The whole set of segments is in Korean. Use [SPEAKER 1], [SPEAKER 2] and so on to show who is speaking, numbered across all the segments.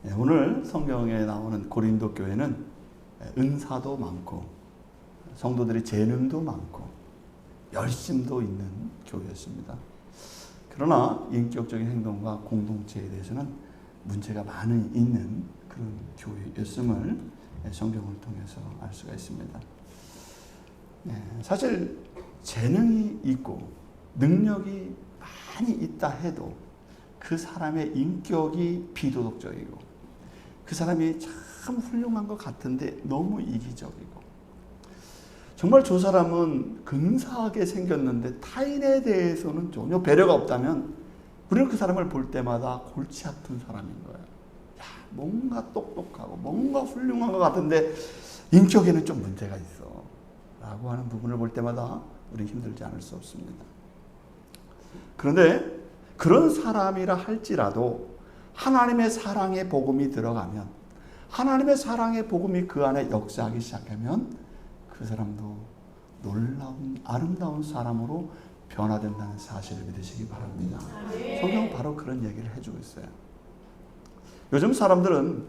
[SPEAKER 1] 오늘 성경에 나오는 고린도 교회는 은사도 많고 성도들이 재능도 많고 열심도 있는 교회였습니다. 그러나 인격적인 행동과 공동체에 대해서는 문제가 많이 있는 그런 교회였음을 성경을 통해서 알 수가 있습니다. 사실 재능이 있고 능력이 많이 있다 해도 그 사람의 인격이 비도덕적이고 그 사람이 참 훌륭한 것 같은데 너무 이기적이고 정말 저 사람은 근사하게 생겼는데 타인에 대해서는 전혀 배려가 없다면 우리는 그 사람을 볼 때마다 골치 아픈 사람인 거예요. 야, 뭔가 똑똑하고 뭔가 훌륭한 것 같은데 인격에는 좀 문제가 있어 라고 하는 부분을 볼 때마다 우리는 힘들지 않을 수 없습니다. 그런데 그런 사람이라 할지라도 하나님의 사랑의 복음이 들어가면 하나님의 사랑의 복음이 그 안에 역사하기 시작하면 그 사람도 놀라운 아름다운 사람으로 변화된다는 사실을 믿으시기 바랍니다. 성경은 바로 그런 얘기를 해주고 있어요. 요즘 사람들은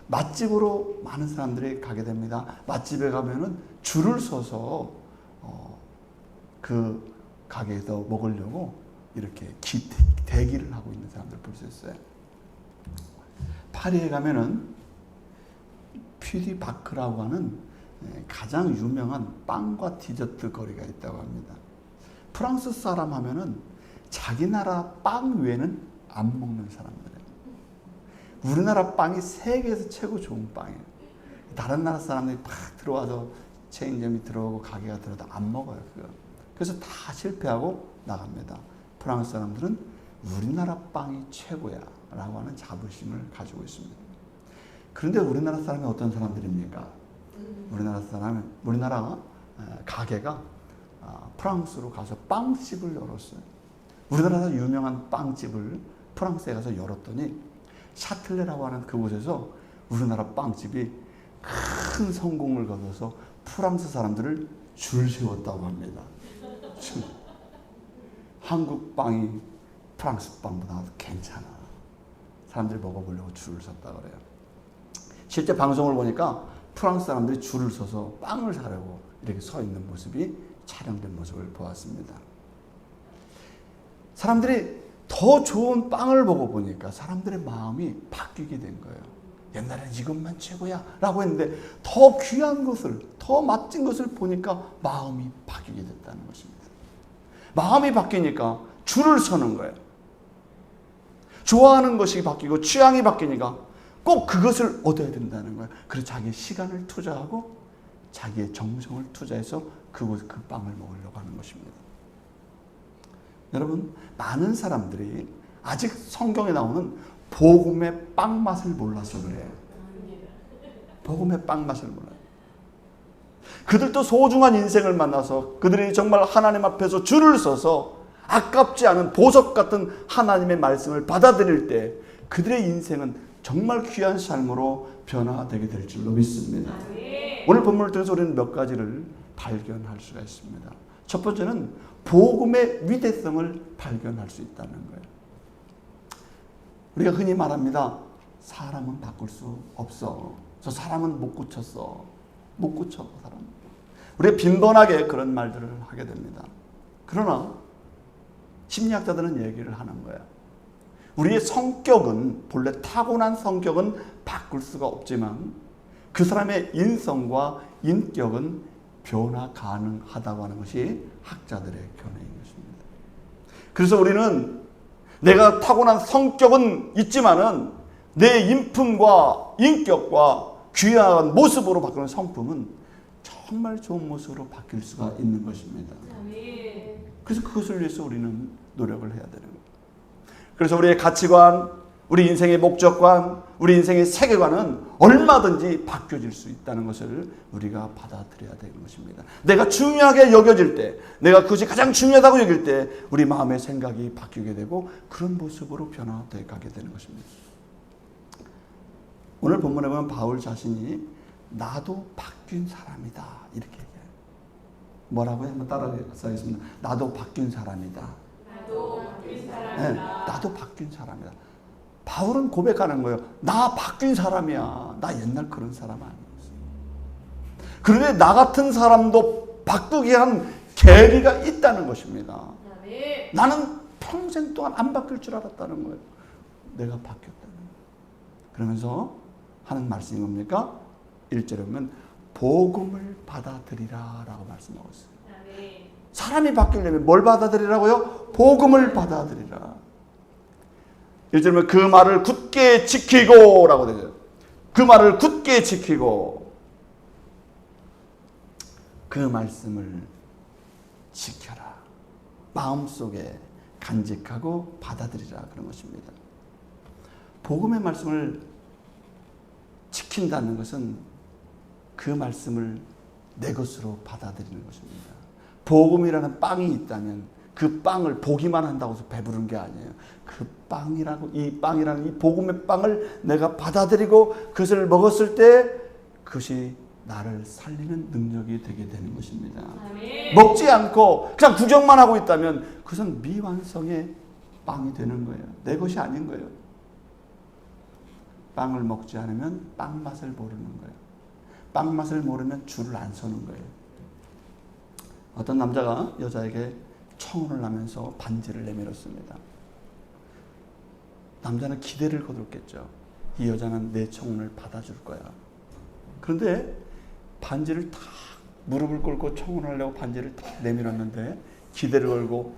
[SPEAKER 1] 맛집으로 많은 사람들이 가게 됩니다. 맛집에 가면은 줄을 서서 그 가게에서 먹으려고 이렇게 대기를 하고 있는 사람들 볼 수 있어요. 파리에 가면은 퓨디바크라고 하는 가장 유명한 빵과 디저트 거리가 있다고 합니다. 프랑스 사람 하면은 자기 나라 빵 외에는 안 먹는 사람들이에요. 우리나라 빵이 세계에서 최고 좋은 빵이에요. 다른 나라 사람들이 막 들어와서 체인점이 들어오고 가게가 들어도 안 먹어요. 그거. 그래서 다 실패하고 나갑니다. 프랑스 사람들은 우리나라 빵이 최고야 라고 하는 자부심을 가지고 있습니다. 그런데 우리나라 사람이 어떤 사람들입니까? 우리나라 가게가 프랑스로 가서 빵집을 열었어요. 우리나라에서 유명한 빵집을 프랑스에 가서 열었더니 샤틀레라고 하는 그곳에서 우리나라 빵집이 큰 성공을 거둬서 프랑스 사람들을 줄 세웠다고 합니다. 한국 빵이 프랑스 빵보다 괜찮아. 사람들이 먹어보려고 줄을 섰다 그래요. 실제 방송을 보니까 프랑스 사람들이 줄을 서서 빵을 사려고 이렇게 서 있는 모습이 촬영된 모습을 보았습니다. 사람들이 더 좋은 빵을 먹어보니까 사람들의 마음이 바뀌게 된 거예요. 옛날에는 이것만 최고야 라고 했는데 더 귀한 것을, 더 멋진 것을 보니까 마음이 바뀌게 됐다는 것입니다. 마음이 바뀌니까 줄을 서는 거예요. 좋아하는 것이 바뀌고 취향이 바뀌니까 꼭 그것을 얻어야 된다는 거예요. 그래서 자기의 시간을 투자하고 자기의 정성을 투자해서 그 빵을 먹으려고 하는 것입니다. 여러분, 많은 사람들이 아직 성경에 나오는 복음의 빵 맛을 몰라서 그래요. 복음의 빵 맛을 몰라요. 그들도 소중한 인생을 만나서 그들이 정말 하나님 앞에서 줄을 서서 아깝지 않은 보석 같은 하나님의 말씀을 받아들일 때 그들의 인생은 정말 귀한 삶으로 변화되게 될 줄로 믿습니다. 오늘 본문을 통해서 우리는 몇 가지를 발견할 수가 있습니다. 첫 번째는 복음의 위대성을 발견할 수 있다는 거예요. 우리가 흔히 말합니다. 사람은 바꿀 수 없어. 저 사람은 못 고쳤어. 못 고쳐, 사람. 우리가 빈번하게 그런 말들을 하게 됩니다. 그러나 심리학자들은 얘기를 하는 거예요. 우리의 성격은, 본래 타고난 성격은 바꿀 수가 없지만 그 사람의 인성과 인격은 변화 가능하다고 하는 것이 학자들의 견해인 것입니다. 그래서 우리는 내가 타고난 성격은 있지만은 내 인품과 인격과 귀한 모습으로 바꾸는 성품은 정말 좋은 모습으로 바뀔 수가 있는 것입니다. 그래서 그것을 위해서 우리는 노력을 해야 되는 거예요. 그래서 우리의 가치관, 우리 인생의 목적관, 우리 인생의 세계관은 얼마든지 바뀌어질 수 있다는 것을 우리가 받아들여야 되는 것입니다. 내가 중요하게 여겨질 때, 내가 그것이 가장 중요하다고 여길 때 우리 마음의 생각이 바뀌게 되고 그런 모습으로 변화되어 가게 되는 것입니다. 오늘 본문에 보면 바울 자신이 나도 바뀐 사람이다 이렇게 얘기해요. 뭐라고요? 한번 따라하겠습니다. 나도 바뀐 사람이다.
[SPEAKER 2] 나도 바뀐 사람이다.
[SPEAKER 1] 네, 나도 바뀐 사람이다. 바울은 고백하는 거예요. 나 바뀐 사람이야. 나 옛날 그런 사람 아니었어. 그런데 나 같은 사람도 바꾸게 한 계기가 있다는 것입니다. 나는 평생 동안 안 바뀔 줄 알았다는 거예요. 내가 바뀌었다는 거예요. 그러면서 하는 말씀이 뭡니까? 1절에 보면 복음을 받아들이라 라고 말씀하고 있어요. 사람이 바뀌려면 뭘 받아들이라고요? 복음을 받아들이라. 1절에 보면 그 말을 굳게 지키고 라고 되죠. 그 말을 굳게 지키고 그 말씀을 지켜라. 마음속에 간직하고 받아들이라 그런 것입니다. 복음의 말씀을 지킨다는 것은 그 말씀을 내 것으로 받아들이는 것입니다. 복음이라는 빵이 있다면 그 빵을 보기만 한다고 해서 배부른 게 아니에요. 그 빵이라고, 이 빵이라는 이 복음의 빵을 내가 받아들이고 그것을 먹었을 때 그것이 나를 살리는 능력이 되게 되는 것입니다. 아멘. 먹지 않고 그냥 구경만 하고 있다면 그것은 미완성의 빵이 되는 거예요. 내 것이 아닌 거예요. 빵을 먹지 않으면 빵 맛을 모르는 거예요. 빵 맛을 모르면 줄을 안 서는 거예요. 어떤 남자가 여자에게 청혼을 하면서 반지를 내밀었습니다. 남자는 기대를 거뒀겠죠. 이 여자는 내 청혼을 받아줄 거야. 그런데 반지를 탁 무릎을 꿇고 청혼하려고 반지를 탁 내밀었는데 기대를 걸고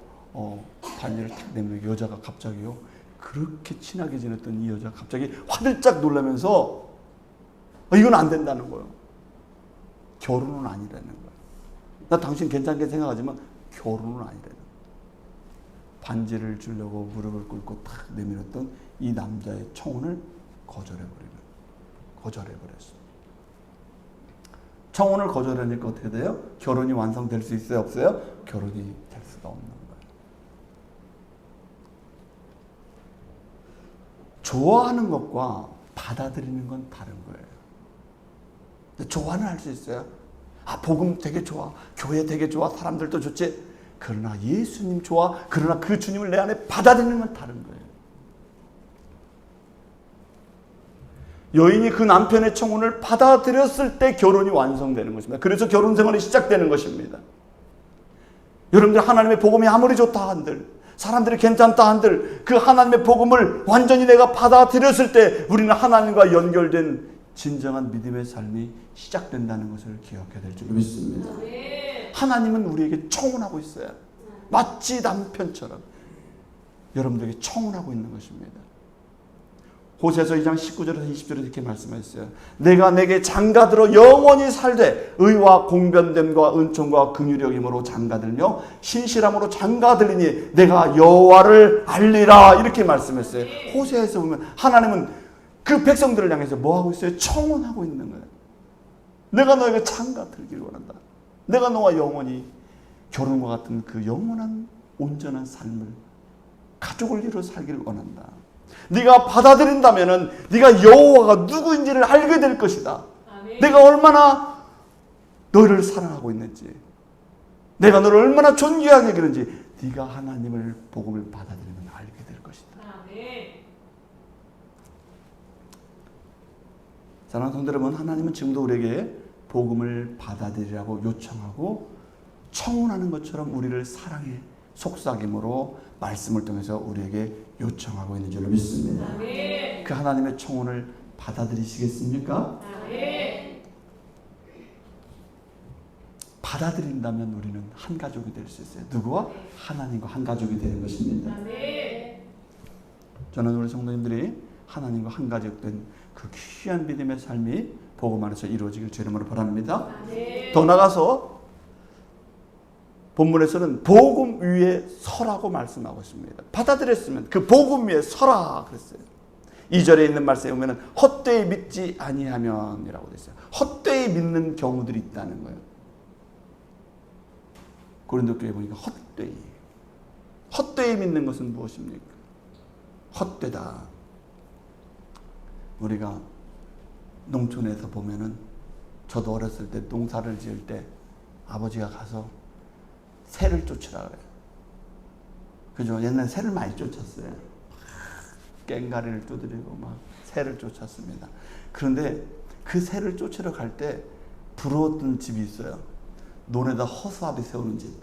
[SPEAKER 1] 반지를 탁 내밀고 여자가 갑자기요. 그렇게 친하게 지냈던 이 여자가 갑자기 화들짝 놀라면서 이건 안 된다는 거예요. 결혼은 아니라는 거예요. 나 당신 괜찮게 생각하지만 결혼은 아니라는 거예요. 반지를 주려고 무릎을 꿇고 탁 내밀었던 이 남자의 청혼을 거절해버렸어요. 청혼을 거절하니까 어떻게 돼요? 결혼이 완성될 수 있어요? 없어요? 결혼이 될 수가 없는 거예요. 좋아하는 것과 받아들이는 건 다른 거예요. 좋아는 할 수 있어요. 복음 되게 좋아. 교회 되게 좋아. 사람들도 좋지. 그러나 예수님 좋아. 그러나 그 주님을 내 안에 받아들이는 건 다른 거예요. 여인이 그 남편의 청혼을 받아들였을 때 결혼이 완성되는 것입니다. 그래서 결혼 생활이 시작되는 것입니다. 여러분들 하나님의 복음이 아무리 좋다 한들 사람들이 괜찮다 한들 그 하나님의 복음을 완전히 내가 받아들였을 때 우리는 하나님과 연결된 진정한 믿음의 삶이 시작된다는 것을 기억해야 될 줄 믿습니다. 하나님은 우리에게 청혼하고 있어요. 마치 남편처럼 여러분들에게 청혼하고 있는 것입니다. 호세아서 2장 19절에서 20절에 이렇게 말씀하셨어요. 내가 내게 장가들어 영원히 살되 의와 공변됨과 은총과 긍휼의 힘으로 장가들며 신실함으로 장가들리니 내가 여호와를 알리라 이렇게 말씀했어요. 호세아에서 보면 하나님은 그 백성들을 향해서 뭐하고 있어요? 청혼하고 있는 거예요. 내가 너에게 장가들기를 원한다. 내가 너와 영원히 결혼과 같은 그 영원한 온전한 삶을 가족을 이루어 살기를 원한다. 네가 받아들인다면은 네가 여호와가 누구인지를 알게 될 것이다. 아멘. 내가 얼마나 너를 사랑하고 있는지, 내가 너를 얼마나 존귀하게 여기는지 네가 하나님을 복음을 받아들이면 알게 될 것이다. 아멘. 사랑하는 성도 여러분, 하나님은 지금도 우리에게 복음을 받아들이라고 요청하고 청혼하는 것처럼 우리를 사랑의 속삭임으로 말씀을 통해서 우리에게 요청하고 있는 줄로 믿습니다. 아멘. 그 하나님의 청혼을 받아들이시겠습니까? 아멘. 받아들인다면 우리는 한 가족이 될 수 있어요. 누구와? 하나님과 한 가족이 되는 것입니다. 아멘. 저는 우리 성도님들이 하나님과 한 가족 된 그 귀한 믿음의 삶이 복음 안에서 이루어지길 주의 이름으로 바랍니다. 아멘. 더 나아가서 본문에서는 복음 위에 서라고 말씀하고 있습니다. 받아들였으면 그 복음 위에 서라 그랬어요. 2절에 있는 말씀에 보면 헛되이 믿지 아니하면 이라고 되어 있어요. 헛되이 믿는 경우들이 있다는 거예요. 고린도 교회 보니까 헛되이 믿는 것은 무엇입니까? 헛되다. 우리가 농촌에서 보면은 저도 어렸을 때 농사를 지을 때 아버지가 가서 새를 쫓으라 그래요. 그죠? 옛날에 새를 많이 쫓았어요. 꽹가리를 두드리고 막 새를 쫓았습니다. 그런데 그 새를 쫓으러 갈 때 부러웠던 집이 있어요. 논에다 허수아비 세우는 집.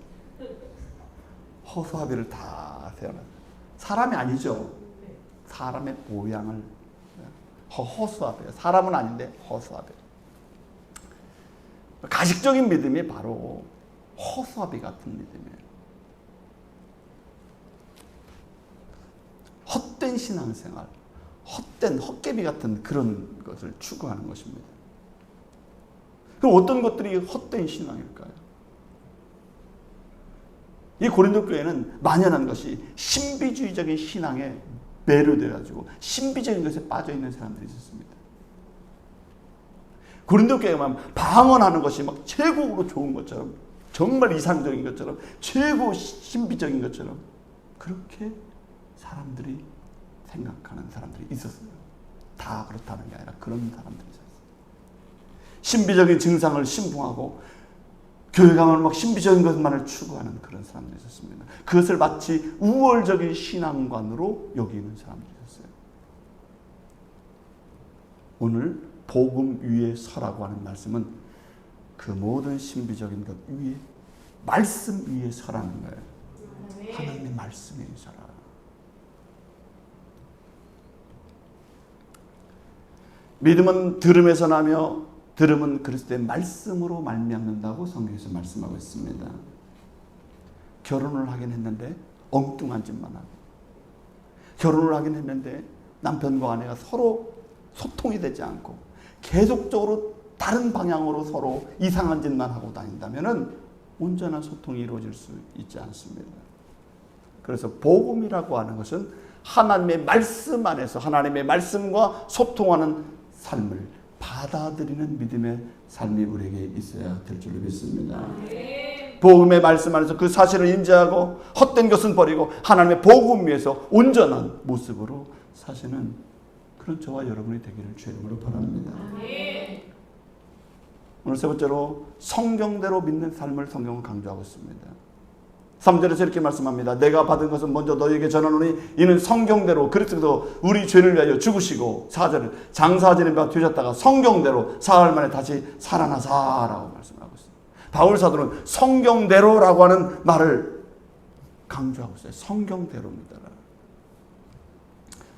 [SPEAKER 1] 허수아비를 다 세워놨어요. 사람이 아니죠. 사람의 모양을. 허수아비예요. 사람은 아닌데 허수아비. 가식적인 믿음이 바로 허수아비 같은 믿음이에요. 헛된 신앙생활, 헛된 헛개비 같은 그런 것을 추구하는 것입니다. 그럼 어떤 것들이 헛된 신앙일까요? 이 고린도 교회는 만연한 것이 신비주의적인 신앙에 매료돼가지고 신비적인 것에 빠져있는 사람들이 있었습니다. 고린도 교회만 방언하는 것이 막 최고로 좋은 것처럼, 정말 이상적인 것처럼, 최고 신비적인 것처럼 그렇게 사람들이 생각하는 사람들이 있었어요. 다 그렇다는 게 아니라 그런 사람들이 있었어요. 신비적인 증상을 신봉하고 교회 가면 막 신비적인 것만을 추구하는 그런 사람들이 있었습니다. 그것을 마치 우월적인 신앙관으로 여기는 사람들이 있었어요. 오늘 복음 위에 서라고 하는 말씀은 그 모든 신비적인 것 위에, 말씀 위에 서라는 거예요. 하나님의 말씀 위에 서라. 믿음은 들음에서 나며 들음은 그리스도의 말씀으로 말미암는다고 성경에서 말씀하고 있습니다. 결혼을 하긴 했는데 엉뚱한 짓만 하고, 결혼을 하긴 했는데 남편과 아내가 서로 소통이 되지 않고 계속적으로 다른 방향으로 서로 이상한 짓만 하고 다닌다면 온전한 소통이 이루어질 수 있지 않습니다. 그래서 복음이라고 하는 것은 하나님의 말씀 안에서 하나님의 말씀과 소통하는 삶을 받아들이는 믿음의 삶이 우리에게 있어야 될 줄로 믿습니다. 복음의 말씀 안에서 그 사실을 인지하고 헛된 것은 버리고 하나님의 복음 위에서 온전한 모습으로 사시는 그런 저와 여러분이 되기를 주의 이름으로 바랍니다. 오늘 세 번째로 성경대로 믿는 삶을 성경은 강조하고 있습니다. 3절에서 이렇게 말씀합니다. 내가 받은 것은 먼저 너희에게 전하노니 이는 성경대로 그리스도 우리 죄를 위하여 죽으시고, 4절은 장사하시는 바 되셨다가 성경대로 사흘 만에 다시 살아나사라고 말씀하고 있습니다. 바울 사도는 성경대로라고 하는 말을 강조하고 있어요. 성경대로입니다.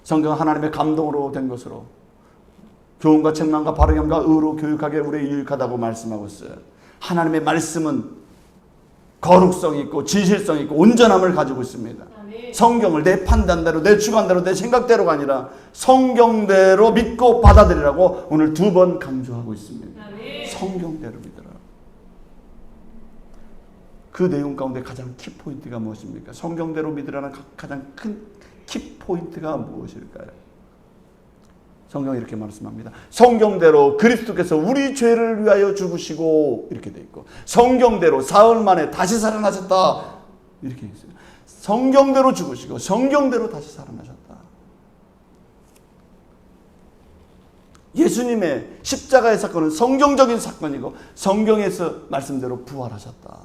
[SPEAKER 1] 성경은 하나님의 감동으로 된 것으로 교훈과 책망과 바르게 의로 교육하게 우리에게 유익하다고 말씀하고 있어요. 하나님의 말씀은 거룩성이 있고 진실성이 있고 온전함을 가지고 있습니다. 성경을 내 판단대로, 내 주관대로, 내 생각대로가 아니라 성경대로 믿고 받아들이라고 오늘 2번 강조하고 있습니다. 성경대로 믿으라. 그 내용 가운데 가장 키포인트가 무엇입니까? 성경대로 믿으라는 가장 큰 키포인트가 무엇일까요? 성경이 이렇게 말씀합니다. 성경대로 그리스도께서 우리 죄를 위하여 죽으시고 이렇게 돼 있고, 성경대로 사흘 만에 다시 살아나셨다 이렇게 있어요. 성경대로 죽으시고 성경대로 다시 살아나셨다. 예수님의 십자가의 사건은 성경적인 사건이고 성경에서 말씀대로 부활하셨다.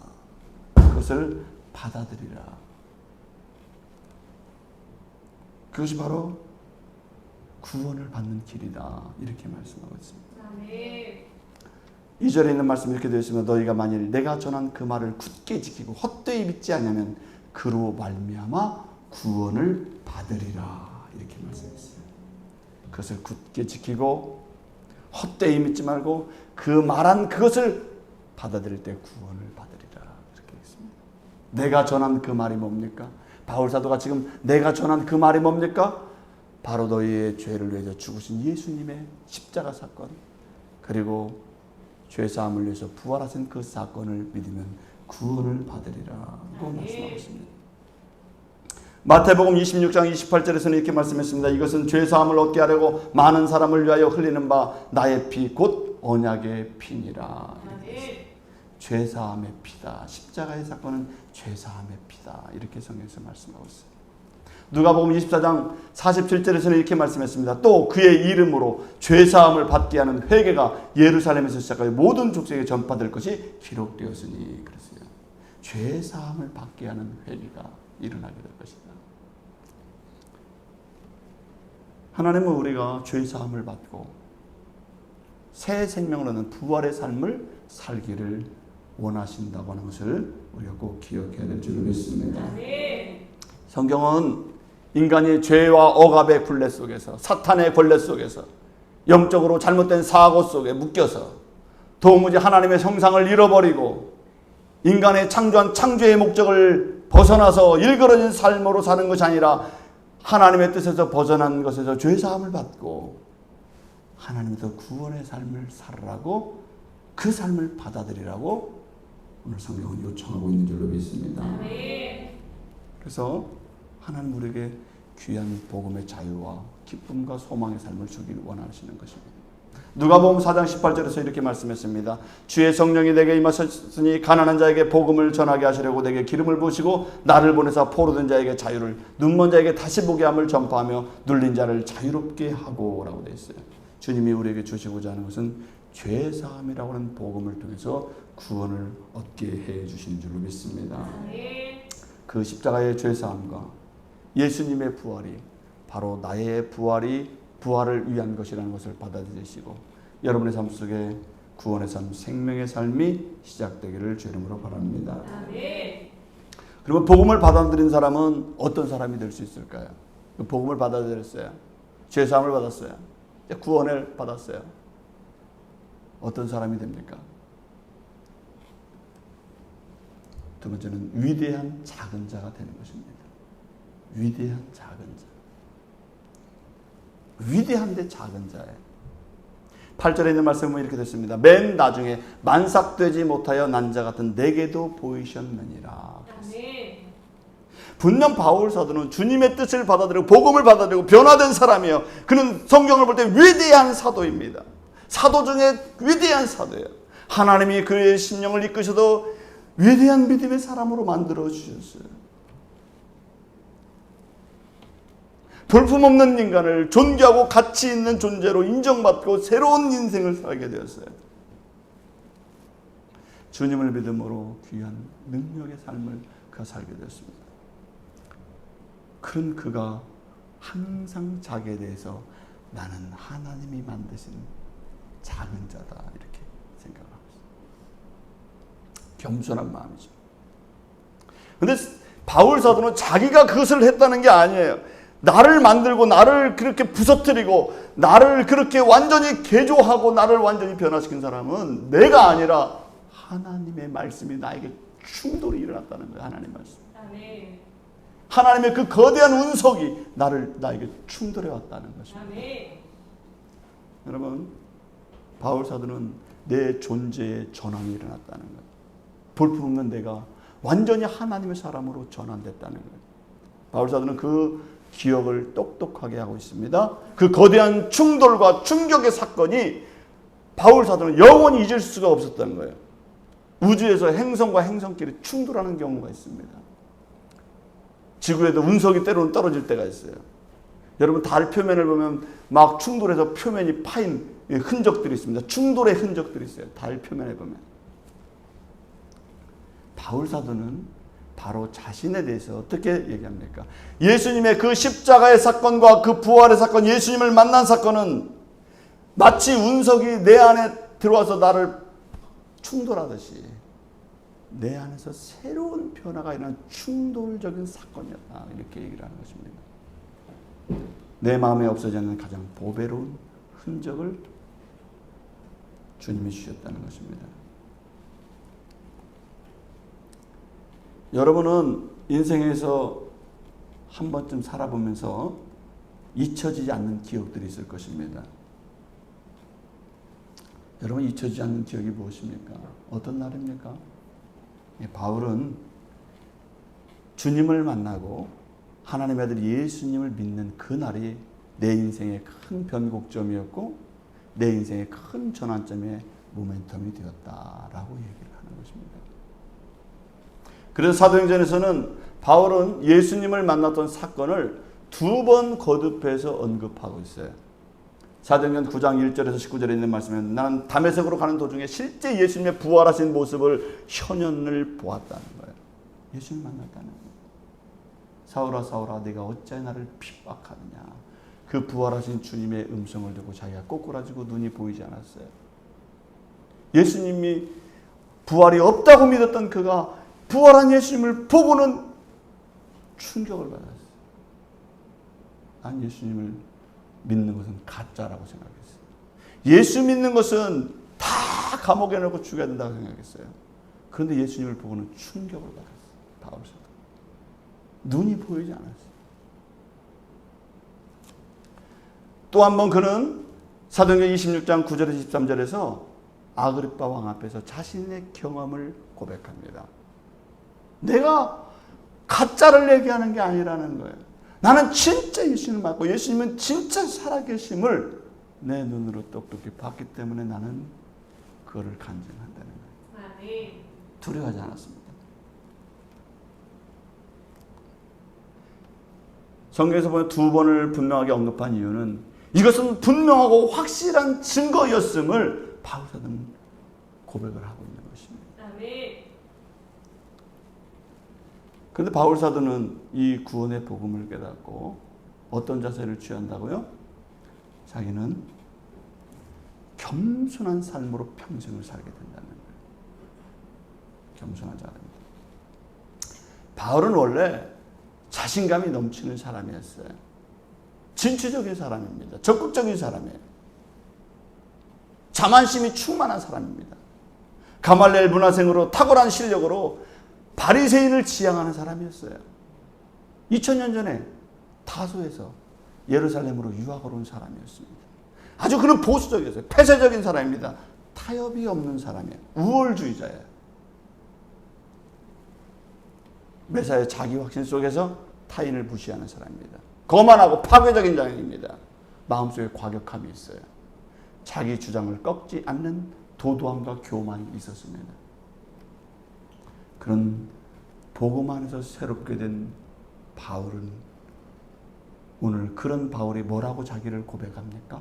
[SPEAKER 1] 그것을 받아들이라. 그것이 바로 구원을 받는 길이다. 이렇게 말씀하고 있습니다. 2절에 있는 말씀이 이렇게 되어 있습니다. 너희가 만일 내가 전한 그 말을 굳게 지키고 헛되이 믿지 않으면 그로 말미암아 구원을 받으리라. 이렇게 말씀했어요. 그것을 굳게 지키고 헛되이 믿지 말고 그 말한 그것을 받아들일 때 구원을 받으리라. 이렇게 했습니다. 내가 전한 그 말이 뭡니까? 바울 사도가 지금 내가 전한 그 말이 뭡니까? 바로 너희의 죄를 위해서 죽으신 예수님의 십자가 사건, 그리고 죄사함을 위해서 부활하신 그 사건을 믿으면 구원을 받으리라고 말씀하고 있습니다. 마태복음 26장 28절에서는 이렇게 말씀했습니다. 이것은 죄사함을 얻게 하려고 많은 사람을 위하여 흘리는 바 나의 피 곧 언약의 피니라. 죄사함의 피다. 십자가의 사건은 죄사함의 피다. 이렇게 성경에서 말씀하고 있습니다. 누가복음 24장 47절에서는 이렇게 말씀했습니다. 또 그의 이름으로 죄사함을 받게 하는 회개가 예루살렘에서 시작하여 모든 족속에게 전파될 것이 기록되었으니 그랬어요. 죄사함을 받게 하는 회개가 일어나게 될 것이다. 하나님은 우리가 죄 사함을 받고 새 생명을 얻는 부활의 삶을 살기를 원하신다고 하는 것을 우리가 꼭 기억해야 될 줄 믿습니다. 성경은 인간이 죄와 억압의 굴레 속에서, 사탄의 권례 속에서, 영적으로 잘못된 사고 속에 묶여서 도무지 하나님의 형상을 잃어버리고 인간의 창조한 창조의 목적을 벗어나서 일그러진 삶으로 사는 것이 아니라 하나님의 뜻에서 벗어난 것에서 죄사함을 받고 하나님의 구원의 삶을 살으라고, 그 삶을 받아들이라고 오늘 성경은 요청하고 있는 줄로 믿습니다. 그래서 하나님 우리에게 귀한 복음의 자유와 기쁨과 소망의 삶을 주기를 원하시는 것입니다. 누가복음 4장 18절에서 이렇게 말씀했습니다. 주의 성령이 내게 임하셨으니 가난한 자에게 복음을 전하게 하시려고 내게 기름을 부으시고 나를 보내사 포로된 자에게 자유를, 눈먼 자에게 다시 보게 함을 전파하며 눌린 자를 자유롭게 하고 라고 되어 있어요. 주님이 우리에게 주시고자 하는 것은 죄사함이라고 하는 복음을 통해서 구원을 얻게 해 주시는 줄로 믿습니다. 그 십자가의 죄사함과 예수님의 부활이 바로 나의 부활을 위한 것이라는 것을 받아들이시고 여러분의 삶 속에 구원의 삶, 생명의 삶이 시작되기를 주 이름으로 바랍니다. 그리고 복음을 받아들인 사람은 어떤 사람이 될 수 있을까요? 복음을 받아들였어요. 죄사함을 받았어요. 구원을 받았어요. 어떤 사람이 됩니까? 두 번째는 위대한 작은 자가 되는 것입니다. 위대한 작은 자. 위대한데 작은 자예요. 8절에 있는 말씀은 이렇게 됐습니다. 맨 나중에 만삭되지 못하여 난 자 같은 내게도 보이셨느니라. 분명 바울 사도는 주님의 뜻을 받아들이고 복음을 받아들이고 변화된 사람이에요. 그는 성경을 볼 때 위대한 사도입니다. 사도 중에 위대한 사도예요. 하나님이 그의 심령을 이끄셔도 위대한 믿음의 사람으로 만들어 주셨어요. 볼품없는 인간을 존귀하고 가치 있는 존재로 인정받고 새로운 인생을 살게 되었어요. 주님을 믿음으로 귀한 능력의 삶을 그가 살게 되었습니다. 그런 그가 항상 자기에 대해서 나는 하나님이 만드신 작은 자다 이렇게 생각을 하고 있어요. 겸손한 마음이죠. 그런데 바울 사도는 자기가 그것을 했다는 게 아니에요. 나를 만들고 나를 그렇게 부서뜨리고 나를 그렇게 완전히 개조하고 나를 완전히 변화시킨 사람은 내가 아니라 하나님의 말씀이 나에게 충돌이 일어났다는 거예요. 하나님의 말씀. 하나님의 그 거대한 운석이 나에게 충돌해 왔다는 것입니다. 여러분, 바울 사도는 내 존재의 전환이 일어났다는 거예요. 볼품없는 내가 완전히 하나님의 사람으로 전환됐다는 거예요. 바울 사도는 그 기억을 똑똑하게 하고 있습니다. 그 거대한 충돌과 충격의 사건이 바울 사도는 영원히 잊을 수가 없었던 거예요. 우주에서 행성과 행성끼리 충돌하는 경우가 있습니다. 지구에도 운석이 때로는 떨어질 때가 있어요. 여러분 달 표면을 보면 막 충돌해서 표면이 파인 흔적들이 있습니다. 충돌의 흔적들이 있어요. 달 표면에 보면. 바울 사도는 바로 자신에 대해서 어떻게 얘기합니까? 예수님의 그 십자가의 사건과 그 부활의 사건, 예수님을 만난 사건은 마치 운석이 내 안에 들어와서 나를 충돌하듯이 내 안에서 새로운 변화가 일어나는 충돌적인 사건이었다. 이렇게 얘기를 하는 것입니다. 내 마음에 없어지 않는 가장 보배로운 흔적을 주님이 주셨다는 것입니다. 여러분은 인생에서 한 번쯤 살아보면서 잊혀지지 않는 기억들이 있을 것입니다. 여러분 잊혀지지 않는 기억이 무엇입니까? 어떤 날입니까? 바울은 주님을 만나고 하나님의 아들 예수님을 믿는 그 날이 내 인생의 큰 변곡점이었고 내 인생의 큰 전환점의 모멘텀이 되었다라고 얘기를 하는 것입니다. 그래서 사도행전에서는 바울은 예수님을 만났던 사건을 2번 거듭해서 언급하고 있어요. 사도행전 9장 1절에서 19절에 있는 말씀에 나는 다메섹으로 가는 도중에 실제 예수님의 부활하신 모습을 현현을 보았다는 거예요. 예수님 만났다는 거예요. 사울아 사울아 네가 어찌 나를 핍박하느냐. 그 부활하신 주님의 음성을 듣고 자기가 꼬꾸라지고 눈이 보이지 않았어요. 예수님이 부활이 없다고 믿었던 그가 부활한 예수님을 보고는 충격을 받았어요. 난 예수님을 믿는 것은 가짜라고 생각했어요. 예수 믿는 것은 다 감옥에 넣고 죽여야 된다고 생각했어요. 그런데 예수님을 보고는 충격을 받았어요. 바울사도. 눈이 보이지 않았어요. 또 한 번 그는 사도행전 26장 9절에서 13절에서 아그리빠 왕 앞에서 자신의 경험을 고백합니다. 내가 가짜를 얘기하는 게 아니라는 거예요. 나는 진짜 예수님을 믿고 예수님은 진짜 살아계심을 내 눈으로 똑똑히 봤기 때문에 나는 그거를 간증한다는 거예요. 두려워하지 않았습니다. 성경에서 보면 두 번을 분명하게 언급한 이유는 이것은 분명하고 확실한 증거였음을 바울사도는 고백을 하고 있는 것입니다. 그런데 바울사도는 이 구원의 복음을 깨닫고 어떤 자세를 취한다고요? 자기는 겸손한 삶으로 평생을 살게 된다는 거예요. 겸손한 자입니다. 바울은 원래 자신감이 넘치는 사람이었어요. 진취적인 사람입니다. 적극적인 사람이에요. 자만심이 충만한 사람입니다. 가말리엘 문화생으로 탁월한 실력으로 바리새인을 지향하는 사람이었어요. 2000년 전에 타소에서 예루살렘으로 유학을 온 사람이었습니다. 아주 그는 보수적이었어요. 폐쇄적인 사람입니다. 타협이 없는 사람이에요. 우월주의자예요. 매사에 자기 확신 속에서 타인을 무시하는 사람입니다. 거만하고 파괴적인 자입니다. 마음속에 과격함이 있어요. 자기 주장을 꺾지 않는 도도함과 교만이 있었습니다. 그런 복음 안에서 새롭게 된 바울은 오늘 그런 바울이 뭐라고 자기를 고백합니까?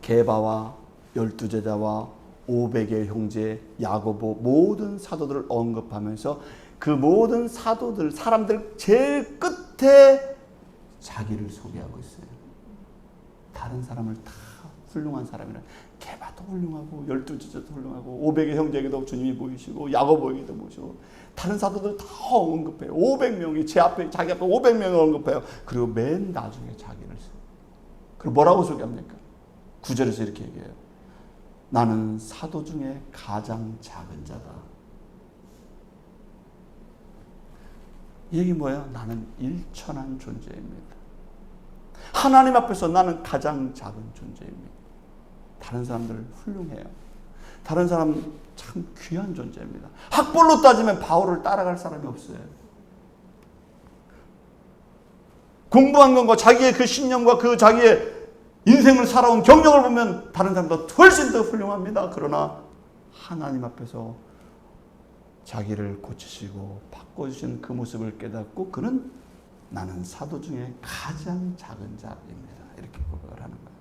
[SPEAKER 1] 게바와 12제자와 500의 형제 야고보 모든 사도들을 언급하면서 그 모든 사도들 사람들 제일 끝에 자기를 소개하고 있어요. 다른 사람을 다 훌륭한 사람이라 게바도 훌륭하고 12제자도 훌륭하고 500의 형제에게도 주님이 보이시고 야고보에게도 보시고 다른 사도들 다 언급해요. 500명이 제 앞에 자기 앞에 500명을 언급해요. 그리고 맨 나중에 자기를 그리고 뭐라고 소개합니까? 9절에서 이렇게 얘기해요. 나는 사도 중에 가장 작은 자다. 이 얘기 뭐예요? 나는 일천한 존재입니다. 하나님 앞에서 나는 가장 작은 존재입니다. 다른 사람들 훌륭해요. 다른 사람 참 귀한 존재입니다. 학벌로 따지면 바울을 따라갈 사람이 없어요. 공부한 것과 자기의 그 신념과 그 자기의 인생을 살아온 경력을 보면 다른 사람보다 훨씬 더 훌륭합니다. 그러나 하나님 앞에서 자기를 고치시고 바꿔주시는 그 모습을 깨닫고 그는 나는 사도 중에 가장 작은 자입니다. 이렇게 고백을 하는 거예요.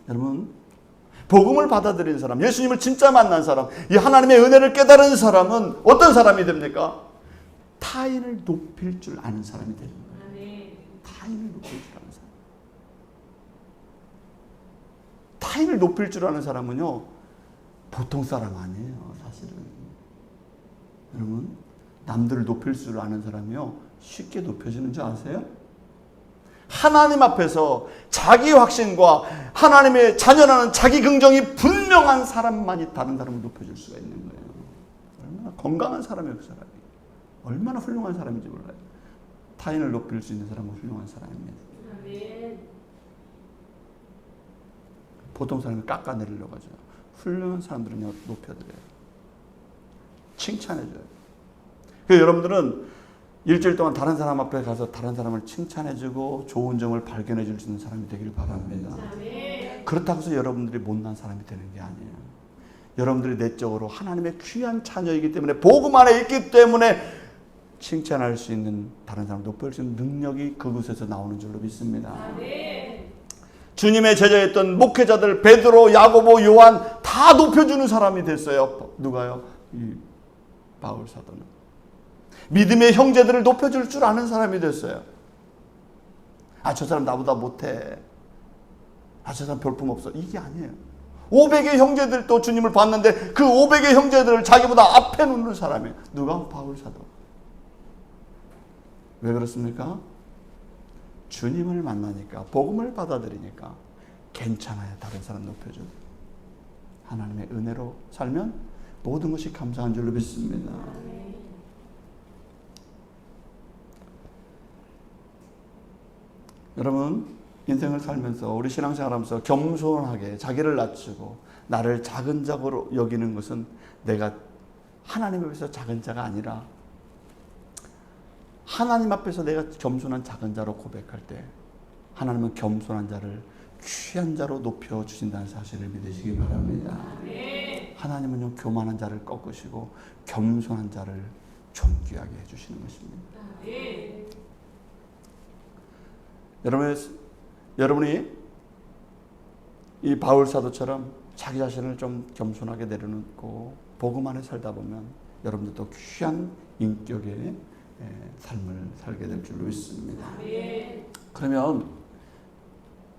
[SPEAKER 1] 여러분, 복음을 받아들인 사람, 예수님을 진짜 만난 사람, 이 하나님의 은혜를 깨달은 사람은 어떤 사람이 됩니까? 타인을 높일 줄 아는 사람이 되는 거예요. 타인을 높일 줄 아는 사람. 타인을 높일 줄 아는 사람은요, 보통 사람 아니에요, 사실은. 여러분, 남들을 높일 줄 아는 사람이요, 쉽게 높여지는 줄 아세요? 하나님 앞에서 자기 확신과 하나님의 자녀라는 자기 긍정이 분명한 사람만이 다른 사람을 높여줄 수가 있는 거예요. 얼마나 건강한 사람이에요, 그 사람이. 얼마나 훌륭한 사람인지 몰라요. 타인을 높일 수 있는 사람은 훌륭한 사람입니다. 보통 사람이 깎아내리려고 하죠. 훌륭한 사람들은요, 높여드려요. 칭찬해줘요. 그래서 여러분들은 일주일 동안 다른 사람 앞에 가서 다른 사람을 칭찬해주고 좋은 점을 발견해 줄 수 있는 사람이 되기를 바랍니다. 그렇다고 해서 여러분들이 못난 사람이 되는 게 아니에요. 여러분들이 내적으로 하나님의 귀한 자녀이기 때문에 복음 안에 있기 때문에 칭찬할 수 있는 다른 사람을 높일 수 있는 능력이 그곳에서 나오는 줄로 믿습니다. 주님의 제자였던 목회자들 베드로, 야고보, 요한 다 높여주는 사람이 됐어요. 누가요? 이 바울 사도는. 믿음의 형제들을 높여줄 줄 아는 사람이 됐어요. 저 사람 나보다 못해. 저 사람 볼품없어. 이게 아니에요. 500의 형제들도 주님을 봤는데 그 500의 형제들을 자기보다 앞에 놓는 사람이에요. 누가? 바울 사도. 왜 그렇습니까? 주님을 만나니까, 복음을 받아들이니까 괜찮아요. 다른 사람 높여줘. 하나님의 은혜로 살면 모든 것이 감사한 줄로 믿습니다. 여러분, 인생을 살면서, 우리 신앙생활하면서 겸손하게 자기를 낮추고 나를 작은 자로 여기는 것은 내가 하나님 앞에서 작은 자가 아니라 하나님 앞에서 내가 겸손한 작은 자로 고백할 때 하나님은 겸손한 자를 귀한 자로 높여주신다는 사실을 믿으시기 바랍니다. 하나님은 교만한 자를 꺾으시고 겸손한 자를 존귀하게 해주시는 것입니다. 여러분이 이 바울 사도처럼 자기 자신을 좀 겸손하게 내려놓고 복음 안에 살다 보면 여러분들도 귀한 인격의 삶을 살게 될 줄로 믿습니다. 그러면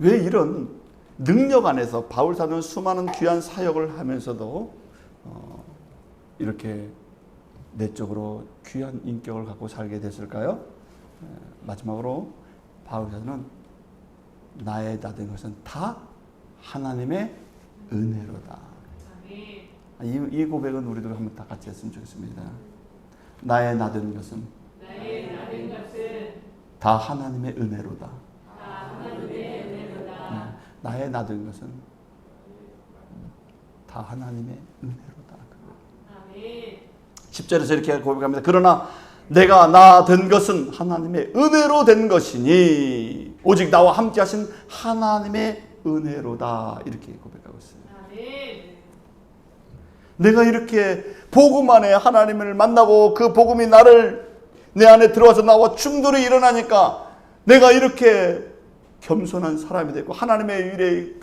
[SPEAKER 1] 왜 이런 능력 안에서 바울 사도는 수많은 귀한 사역을 하면서도 이렇게 내적으로 귀한 인격을 갖고 살게 됐을까요? 마지막으로 바울 사도는 나의 나된 것은 다 하나님의 은혜로다. 이 고백은 우리도 한번 다 같이 했으면 좋겠습니다. 나의 나된 것은 다 하나님의 은혜로다. 나의 나된 것은 다 하나님의 은혜로다. 10절에서 이렇게 고백합니다. 그러나 내가 나 된 것은 하나님의 은혜로 된 것이니 오직 나와 함께 하신 하나님의 은혜로다. 이렇게 고백하고 있어요. 내가 이렇게 복음 안에 하나님을 만나고 그 복음이 내 안에 들어와서 나와 충돌이 일어나니까 내가 이렇게 겸손한 사람이 되고 하나님의 일에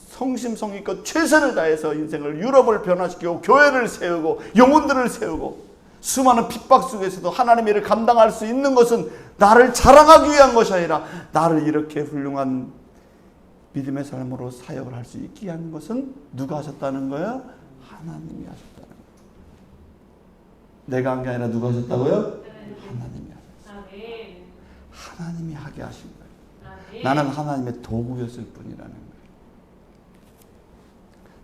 [SPEAKER 1] 성심성의껏 최선을 다해서 인생을 유럽을 변화시키고 교회를 세우고 영혼들을 세우고 수많은 핍박 속에서도 하나님의 일을 감당할 수 있는 것은 나를 자랑하기 위한 것이 아니라 나를 이렇게 훌륭한 믿음의 삶으로 사역을 할 수 있게 하는 것은 누가 하셨다는 거예요? 하나님이 하셨다는 거예요. 내가 한 게 아니라 누가 하셨다고요? 하나님이 하셨어요. 하나님이 하게 하신 거예요. 나는 하나님의 도구였을 뿐이라는 거예요.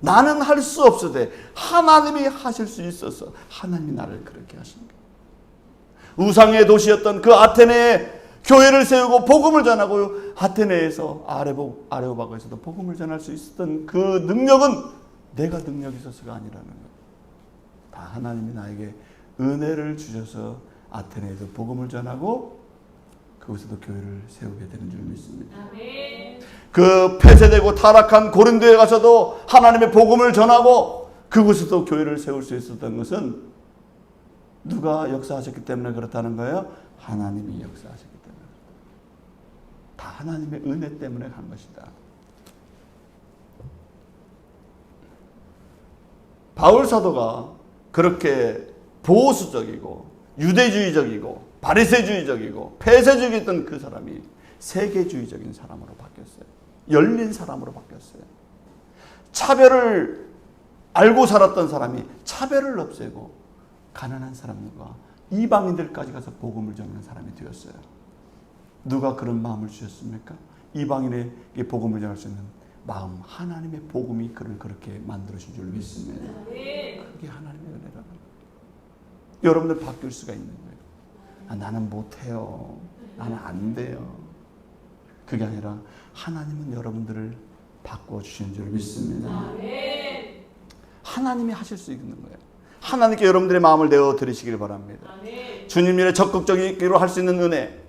[SPEAKER 1] 나는 할 수 없어도 하나님이 하실 수 있어서 하나님이 나를 그렇게 하신 거예요. 우상의 도시였던 그 아테네에 교회를 세우고 복음을 전하고 아테네에서 아레오바고에서도 복음을 전할 수 있었던 그 능력은 내가 능력이 있어서가 아니라는 거예요. 다 하나님이 나에게 은혜를 주셔서 아테네에도 복음을 전하고 그곳에도 교회를 세우게 되는 줄 믿습니다. 그 폐쇄되고 타락한 고린도에 가서도 하나님의 복음을 전하고 그곳에도 교회를 세울 수 있었던 것은 누가 역사하셨기 때문에 그렇다는 거예요? 하나님이 역사하셨기 때문에. 다 하나님의 은혜 때문에 간 것이다. 바울 사도가 그렇게 보수적이고 유대주의적이고 바리새주의적이고 폐쇄주의였던 그 사람이 세계주의적인 사람으로 바뀌었어요. 열린 사람으로 바뀌었어요. 차별을 알고 살았던 사람이 차별을 없애고 가난한 사람과 이방인들까지 가서 복음을 전하는 사람이 되었어요. 누가 그런 마음을 주셨습니까? 이방인에게 복음을 전할 수 있는 마음, 하나님의 복음이 그를 그렇게 만들어준 줄 믿습니다. 그게 하나님의 은혜라는 거예요. 여러분들 바뀔 수가 있는 거예요. 나는 못해요. 나는 안 돼요. 그게 아니라 하나님은 여러분들을 바꿔주시는 줄 믿습니다. 하나님이 하실 수 있는 거예요. 하나님께 여러분들의 마음을 내어드리시길 바랍니다. 주님 일에 적극적으로 할 수 있는 은혜,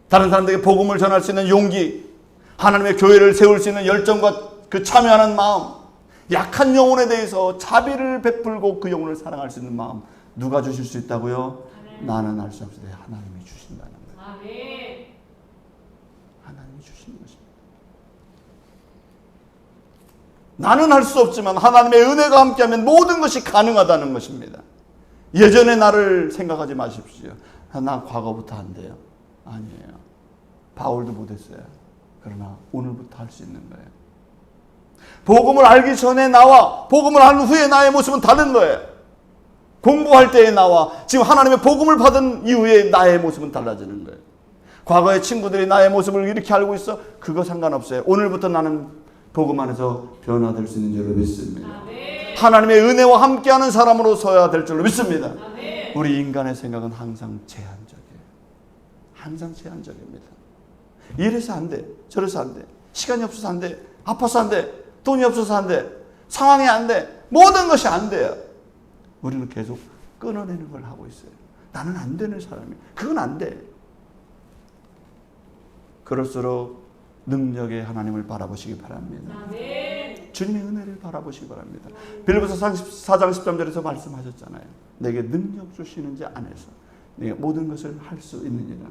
[SPEAKER 1] 다른 사람들에게 복음을 전할 수 있는 용기, 하나님의 교회를 세울 수 있는 열정과 그 참여하는 마음, 약한 영혼에 대해서 자비를 베풀고 그 영혼을 사랑할 수 있는 마음, 누가 주실 수 있다고요? 나는 할 수 없어도 하나님이 주신다는 거예요. 하나님이 주시는 것입니다. 나는 할 수 없지만 하나님의 은혜가 함께하면 모든 것이 가능하다는 것입니다. 예전의 나를 생각하지 마십시오. 나 과거부터 안 돼요. 아니에요. 바울도 못했어요. 그러나 오늘부터 할 수 있는 거예요. 복음을 알기 전에 나와 복음을 한 후에 나의 모습은 다른 거예요. 공부할 때의 나와 지금 하나님의 복음을 받은 이후에 나의 모습은 달라지는 거예요. 과거의 친구들이 나의 모습을 이렇게 알고 있어? 그거 상관없어요. 오늘부터 나는 복음 안에서 변화될 수 있는 줄로 믿습니다. 아멘. 하나님의 은혜와 함께하는 사람으로 서야 될 줄로 믿습니다. 아멘. 우리 인간의 생각은 항상 제한적이에요. 항상 제한적입니다. 이래서 안 돼. 저래서 안 돼. 시간이 없어서 안 돼. 아파서 안 돼. 돈이 없어서 안 돼. 상황이 안 돼. 모든 것이 안 돼요. 우리는 계속 끊어내는 걸 하고 있어요. 나는 안 되는 사람이에요. 그건 안 돼. 그럴수록 능력의 하나님을 바라보시기 바랍니다. 아멘. 주님의 은혜를 바라보시기 바랍니다. 빌립보서 4장 13절에서 말씀하셨잖아요. 내게 능력 주시는지 안에서 내가 모든 것을 할 수 있느니라.